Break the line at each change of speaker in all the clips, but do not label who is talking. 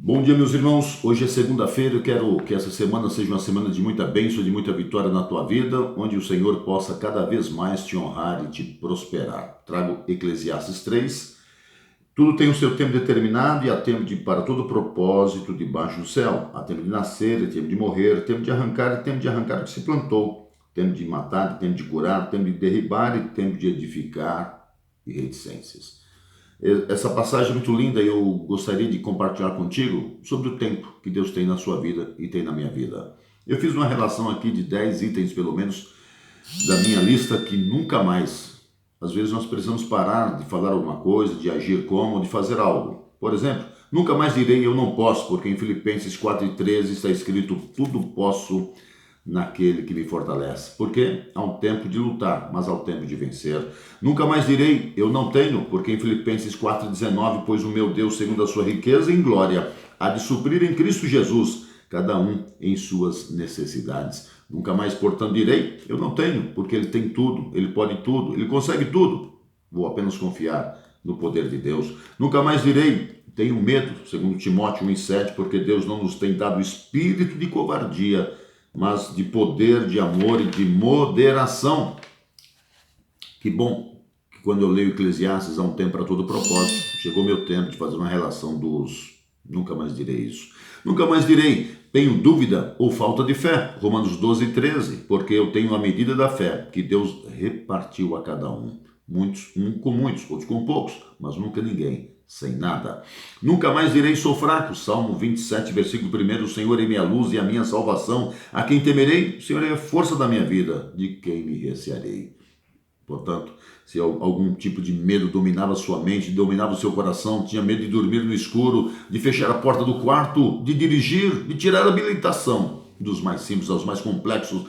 Bom dia, meus irmãos. Hoje é segunda-feira. Eu quero que essa semana seja uma semana de muita bênção, de muita vitória na tua vida, onde o Senhor possa cada vez mais te honrar e te prosperar. Trago Eclesiastes 3. Tudo tem o seu tempo determinado e há tempo para todo propósito debaixo do céu. Há tempo de nascer, há tempo de morrer, tempo de arrancar e tempo de arrancar o que se plantou. Tempo de matar, tempo de curar, tempo de derribar e tempo de edificar e reticências. Essa passagem é muito linda e eu gostaria de compartilhar contigo sobre o tempo que Deus tem na sua vida e tem na minha vida. Eu fiz uma relação aqui de 10 itens, pelo menos, da minha lista que nunca mais. Às vezes nós precisamos parar de falar alguma coisa, de agir como, de fazer algo. Por exemplo, nunca mais direi eu não posso, porque em Filipenses 4:13 está escrito tudo posso naquele que me fortalece. Porque há um tempo de lutar, mas há um tempo de vencer. Nunca mais direi, eu não tenho, porque em Filipenses 4:19, pois o meu Deus, segundo a sua riqueza em glória, há de suprir em Cristo Jesus, cada um em suas necessidades. Nunca mais, portanto, direi, eu não tenho, porque Ele tem tudo, Ele pode tudo, Ele consegue tudo. Vou apenas confiar no poder de Deus. Nunca mais direi, tenho medo, segundo Timóteo 1:7, porque Deus não nos tem dado espírito de covardia, mas de poder, de amor e de moderação. Que bom que quando eu leio Eclesiastes há um tempo para todo propósito. Chegou meu tempo de fazer uma relação dos nunca mais direi isso. Nunca mais direi, tenho dúvida ou falta de fé. Romanos 12:13, porque eu tenho a medida da fé que Deus repartiu a cada um. Muitos, com muitos, outros com poucos, mas nunca ninguém sem nada. Nunca mais direi sou fraco. Salmo 27, versículo 1, o Senhor é minha luz e a minha salvação. A quem temerei? O Senhor é a força da minha vida. De quem me recearei? Portanto, se algum tipo de medo dominava sua mente, dominava o seu coração, tinha medo de dormir no escuro, de fechar a porta do quarto, de dirigir, de tirar a habilitação, dos mais simples aos mais complexos,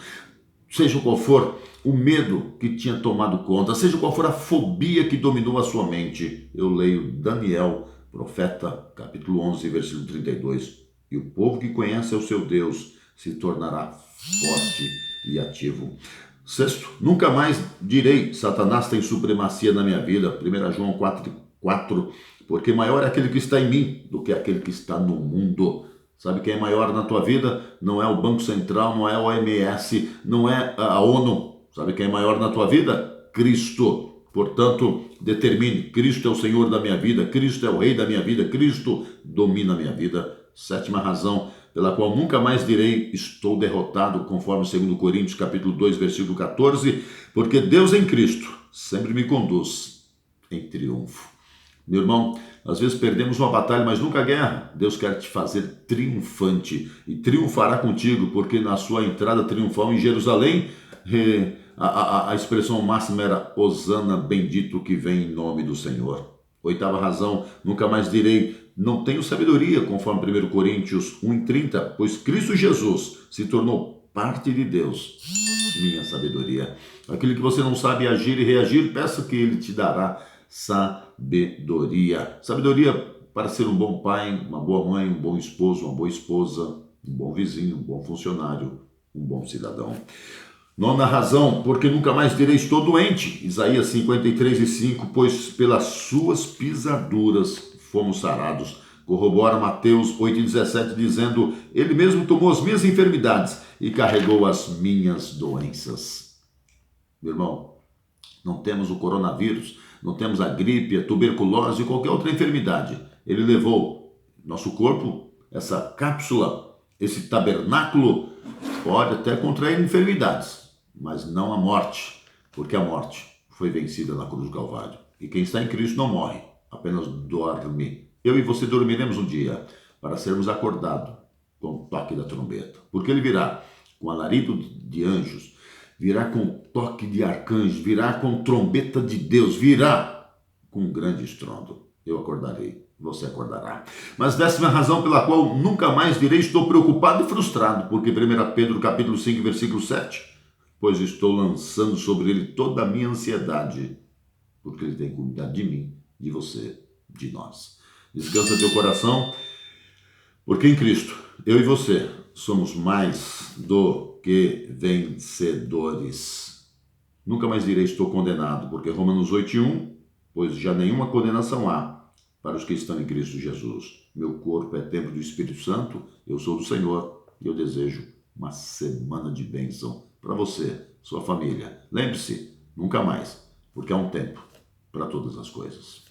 seja qual for o medo que tinha tomado conta, seja qual for a fobia que dominou a sua mente. Eu leio Daniel, profeta, capítulo 11, versículo 32. E o povo que conhece o seu Deus se tornará forte e ativo. Sexto, nunca mais direi, Satanás tem supremacia na minha vida. 1 João 4:4, porque maior é aquele que está em mim do que aquele que está no mundo. Sabe quem é maior na tua vida? Não é o Banco Central, não é o OMS, não é a ONU. Sabe quem é maior na tua vida? Cristo. Portanto, determine, Cristo é o Senhor da minha vida, Cristo é o Rei da minha vida, Cristo domina a minha vida. Sétima razão pela qual nunca mais direi estou derrotado, conforme 2 Coríntios capítulo 2, versículo 14, porque Deus em Cristo sempre me conduz em triunfo. Meu irmão, às vezes perdemos uma batalha, mas nunca a guerra. Deus quer te fazer triunfante e triunfará contigo, porque na sua entrada triunfal em Jerusalém, a expressão máxima era Hosana, bendito que vem em nome do Senhor. Oitava razão, nunca mais direi não tenho sabedoria, conforme 1 Coríntios 1:30, pois Cristo Jesus se tornou parte de Deus, minha sabedoria. Aquilo que você não sabe agir e reagir, peça que Ele te dará sabedoria. Sabedoria para ser um bom pai, uma boa mãe, um bom esposo, uma boa esposa, um bom vizinho, um bom funcionário, um bom cidadão. Nona razão, porque nunca mais direi estou doente. Isaías 53:5, pois pelas suas pisaduras fomos sarados. Corrobora Mateus 8:17, dizendo, ele mesmo tomou as minhas enfermidades e carregou as minhas doenças. Meu irmão, não temos o coronavírus, não temos a gripe, a tuberculose e qualquer outra enfermidade. Ele levou nosso corpo, essa cápsula, esse tabernáculo, pode até contrair enfermidades, mas não a morte, porque a morte foi vencida na cruz do Calvário. E quem está em Cristo não morre, apenas dorme. Eu e você dormiremos um dia para sermos acordados com o toque da trombeta, porque ele virá com alarido de anjos, virá com toque de arcanjo, virá com trombeta de Deus, virá com um grande estrondo. Eu acordarei, você acordará. Mas 10ª razão pela qual nunca mais direi estou preocupado e frustrado, porque 1 Pedro capítulo 5, versículo 7, pois estou lançando sobre ele toda a minha ansiedade, porque ele tem cuidado de mim, de você, de nós. Descansa teu coração, porque em Cristo, eu e você, somos mais do que vencedores. Nunca mais direi estou condenado, porque Romanos 8:1, pois já nenhuma condenação há para os que estão em Cristo Jesus. Meu corpo é templo do Espírito Santo, eu sou do Senhor e eu desejo uma semana de bênção para você, sua família. Lembre-se, nunca mais, porque há um tempo para todas as coisas.